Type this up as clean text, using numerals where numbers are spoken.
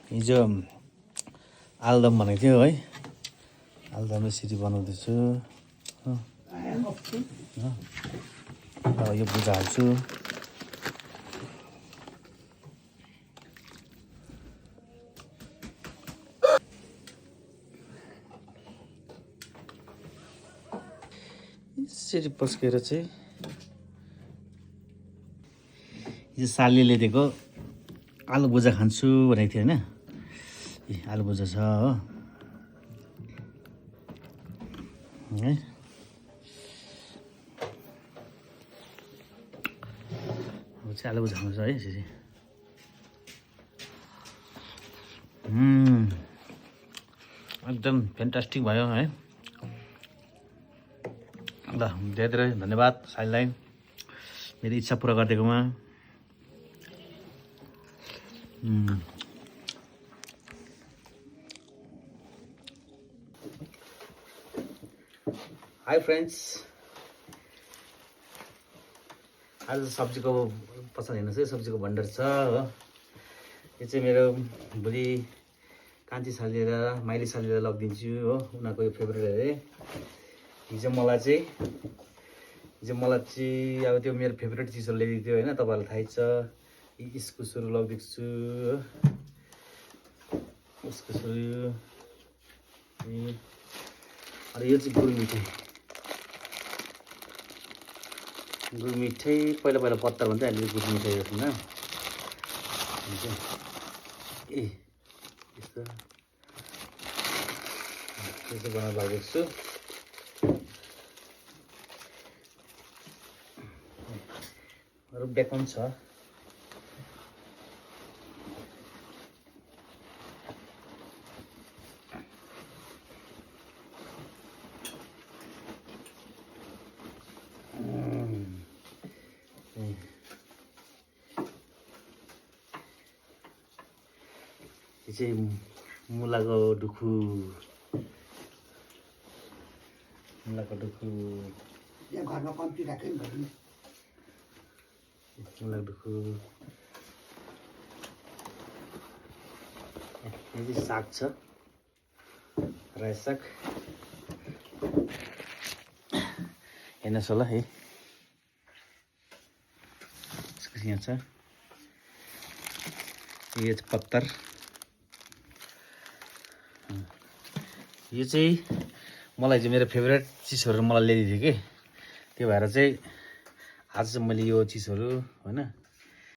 हिजो आलुदम भनेको थियो है, आलुदम यसरी बनाउँदैछु। अब यो भुजा हाल्छु। यसरी पस्केर चाहिँ यो सालीले दिएको आलु भुजा खान्छु भनेको थियो होइन। आलु भुजा छ हो है। अब चाहिँ आलु भुजा खान्छ है यसरी। एकदम फ्यान्टास्टिक भयो है। ल धेरै धेरै धन्यवाद सालीलाई मेरो इच्छा पुरा गरिदिएकोमा। हाई फ्रेन्ड्स, आज सब्जीको पसल हेर्नुहोस् है, सब्जीको भण्डार छ हो। यो चाहिँ मेरो भोलि कान्छी साली र माइली सालीलाई लगिदिन्छु हो, उनीहरूको यो फेभरेट अरे। हिजो मलाई चाहिँ अब त्यो मेरो फेभरेट चिजहरू ल्याइदिएको थियो होइन, तपाईँहरूलाई थाहै छ। इस्कुसहरू लगिदिएको छु हो, इस्कुसहरू। अनि यो चाहिँ गुड मिठाई पहिला पत्ता भन्छ, अहिले गुड मिठाई हो होइन। ए यस्तो बनाएर लगेको छु। अरू ब्याग पनि छ। यो चाहिँ मुलाको डुखु यहाँ घरमा कम्ती राख्यो नि घरमा। मुलाको डुखु। यो चाहिँ साग छ, रायो साग। हेर्नुहोस् होला है, यहाँ छ। यो चाहिँ पत्तर। यो चाहिँ मलाई चाहिँ मेरो फेभरेट चिजहरू मलाई ल्याइदिएको थियो कि, त्यो भएर चाहिँ आज चाहिँ मैले यो चिजहरू होइन